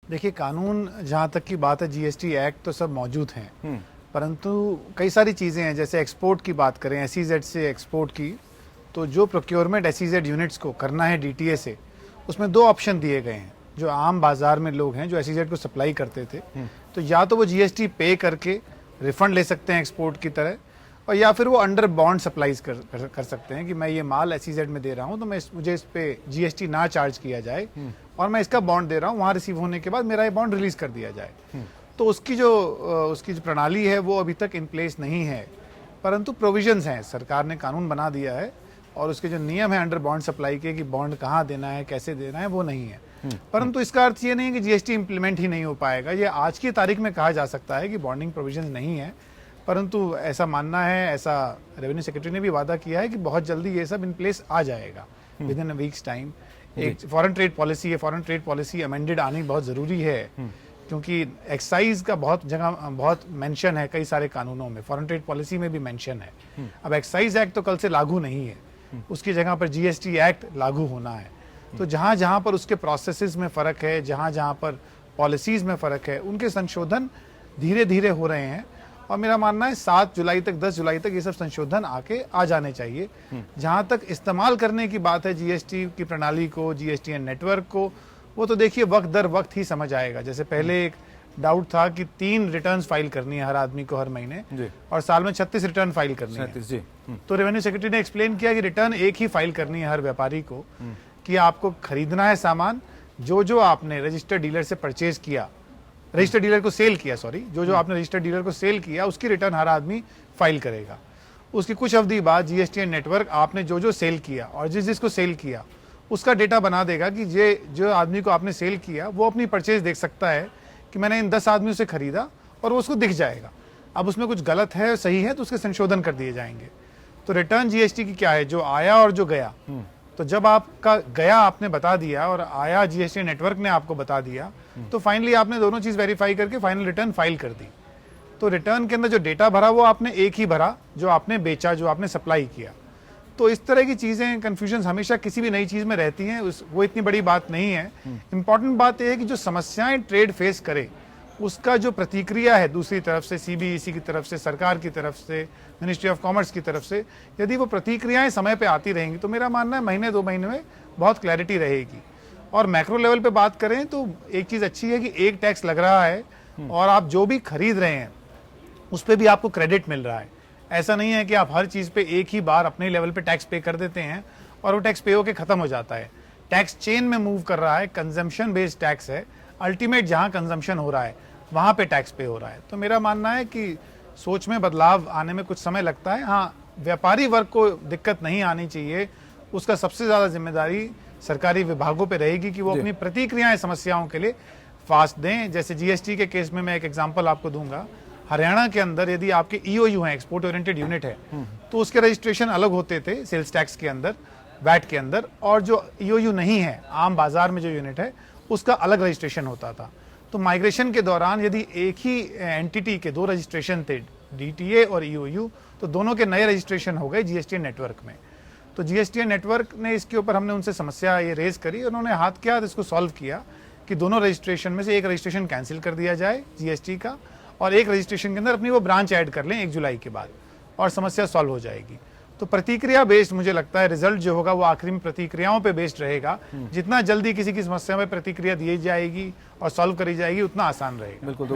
देखिए, कानून जहाँ तक की बात है, जीएसटी एक्ट तो सब मौजूद हैं, परंतु कई सारी चीज़ें हैं। जैसे एक्सपोर्ट की बात करें, एसईजेड से एक्सपोर्ट की, तो जो प्रोक्योरमेंट एसईजेड यूनिट्स को करना है डीटीए से, उसमें दो ऑप्शन दिए गए हैं। जो आम बाजार में लोग हैं जो एसईजेड को सप्लाई करते थे, तो या तो वो जीएसटी पे करके रिफंड ले सकते हैं एक्सपोर्ट की तरह, और या फिर वो अंडर बॉन्ड सप्लाईज कर सकते हैं कि मैं ये माल एसईजेड में दे रहा हूँ, तो मुझे इस पे जीएसटी ना चार्ज किया जाए, और मैं इसका बॉन्ड दे रहा हूँ, वहाँ रिसीव होने के बाद मेरा ये बॉन्ड रिलीज कर दिया जाए। तो उसकी जो प्रणाली है वो अभी तक इन प्लेस नहीं है, परंतु प्रोविजंस हैं। सरकार ने कानून बना दिया है, और उसके जो नियम है अंडर बॉन्ड सप्लाई के, कि बॉन्ड कहाँ देना है, कैसे देना है, वो नहीं है। परंतु इसका अर्थ ये नहीं है कि जीएसटी इंप्लीमेंट ही नहीं हो पाएगा। ये आज की तारीख में कहा जा सकता है कि बॉन्डिंग प्रोविजंस नहीं है, परंतु ऐसा मानना है, ऐसा रेवेन्यू सेक्रेटरी ने भी वादा किया है कि बहुत जल्दी ये सब इन प्लेस आ जाएगा with in a weeks time. एक फॉरेन ट्रेड पॉलिसी है, फॉरेन ट्रेड पॉलिसी अमेंडेड आनी बहुत ज़रूरी है, क्योंकि एक्साइज का बहुत जगह बहुत मेंशन है कई सारे कानूनों में, फॉरेन ट्रेड पॉलिसी में भी मेंशन है। अब एक्साइज एक्ट तो कल से लागू नहीं है, उसकी जगह पर जीएसटी एक्ट लागू होना है। तो जहाँ जहाँ पर उसके प्रोसेसेस में फ़र्क है, जहाँ जहाँ पर पॉलिसीज़ में फ़र्क है, उनके संशोधन धीरे धीरे हो रहे हैं, और मेरा मानना है 7 जुलाई तक 10 जुलाई तक ये सब संशोधन आके आ जाने चाहिए। जहाँ तक इस्तेमाल करने की बात है जीएसटी की प्रणाली को, जीएसटी नेटवर्क को, वो तो देखिए वक्त दर वक्त ही समझ आएगा। जैसे पहले एक डाउट था कि 3 रिटर्न्स फाइल करनी है हर आदमी को हर महीने, और साल में 36 रिटर्न फाइल करनी है। तो रेवेन्यू सेक्रेटरी ने एक्सप्लेन किया कि रिटर्न एक ही फाइल करनी है हर व्यापारी को, कि आपको खरीदना है सामान, जो आपने रजिस्टर्ड डीलर से परचेज किया, रजिस्टर्ड डीलर को सेल किया, सॉरी, जो आपने रजिस्टर्ड डीलर को सेल किया, उसकी रिटर्न हर आदमी फाइल करेगा। उसकी कुछ अवधि बाद जीएसटी नेटवर्क आपने जो सेल किया और जिसको सेल किया उसका डेटा बना देगा कि जो आदमी को आपने सेल किया वो अपनी परचेज देख सकता है कि मैंने इन 10 आदमियों से खरीदा, और वो उसको दिख जाएगा। अब उसमें कुछ गलत है सही है तो उसके संशोधन कर दिए जाएंगे। तो रिटर्न जीएसटी की क्या है, जो आया और जो गया। तो जब आपका गया आपने बता दिया और आया जीएसटी नेटवर्क ने आपको बता दिया, तो फाइनली आपने दोनों चीज वेरीफाई करके फाइनल रिटर्न फाइल कर दी। तो रिटर्न के अंदर जो डेटा भरा वो आपने एक ही भरा जो आपने बेचा, जो आपने सप्लाई किया। तो इस तरह की चीजें, कंफ्यूजन हमेशा किसी भी नई चीज में रहती हैं, वो इतनी बड़ी बात नहीं है। इंपॉर्टेंट बात यह है कि जो समस्याएं ट्रेड फेस करे, उसका जो प्रतिक्रिया है दूसरी तरफ से, सीबीईसी की तरफ से, सरकार की तरफ से, मिनिस्ट्री ऑफ कॉमर्स की तरफ से, यदि वो प्रतिक्रियाएं समय पे आती रहेंगी तो मेरा मानना है महीने 2 महीने में बहुत क्लैरिटी रहेगी। और मैक्रो लेवल पे बात करें तो एक चीज़ अच्छी है कि एक टैक्स लग रहा है, और आप जो भी खरीद रहे हैं उस पर भी आपको क्रेडिट मिल रहा है। ऐसा नहीं है कि आप हर चीज़ पे एक ही बार अपने लेवल पे टैक्स पे कर देते हैं और वो टैक्स पे होकर ख़त्म हो जाता है। टैक्स चेन में मूव कर रहा है, कंजम्पशन बेस्ड टैक्स है, अल्टीमेट जहाँ कंजम्पशन हो रहा है वहाँ पे टैक्स पे हो रहा है। तो मेरा मानना है कि सोच में बदलाव आने में कुछ समय लगता है। हाँ, व्यापारी वर्ग को दिक्कत नहीं आनी चाहिए, उसका सबसे ज़्यादा जिम्मेदारी सरकारी विभागों पे रहेगी कि वो अपनी प्रतिक्रियाएं समस्याओं के लिए फास्ट दें। जैसे जीएसटी के केस में मैं एक एग्जांपल आपको दूंगा। हरियाणा के अंदर यदि आपके ईओयू हैं, एक्सपोर्ट ओरिएंटेड यूनिट है, तो उसके रजिस्ट्रेशन अलग होते थे सेल्स टैक्स के अंदर, वैट के अंदर, और जो ईओयू नहीं है, आम बाजार में जो यूनिट है, उसका अलग रजिस्ट्रेशन होता था। तो माइग्रेशन के दौरान यदि एक ही एंटिटी के 2 रजिस्ट्रेशन थे, डीटीए और ईओयू, तो दोनों के नए रजिस्ट्रेशन हो गए जीएसटी नेटवर्क में। तो जीएसटी नेटवर्क ने इसके ऊपर, हमने उनसे समस्या ये रेज करी, उन्होंने हाथ के हाथ इसको सॉल्व किया कि दोनों रजिस्ट्रेशन में से एक रजिस्ट्रेशन कैंसिल कर दिया जाए जीएसटी का, और एक रजिस्ट्रेशन के अंदर अपनी वो ब्रांच ऐड कर लें 1 जुलाई के बाद, और समस्या सॉल्व हो जाएगी। तो प्रतिक्रिया बेस्ड मुझे लगता है रिजल्ट जो होगा वो आखिरी में प्रतिक्रियाओं पे बेस्ड रहेगा। जितना जल्दी किसी की समस्या में प्रतिक्रिया दी जाएगी और सॉल्व करी जाएगी उतना आसान रहेगा। बिल्कुल।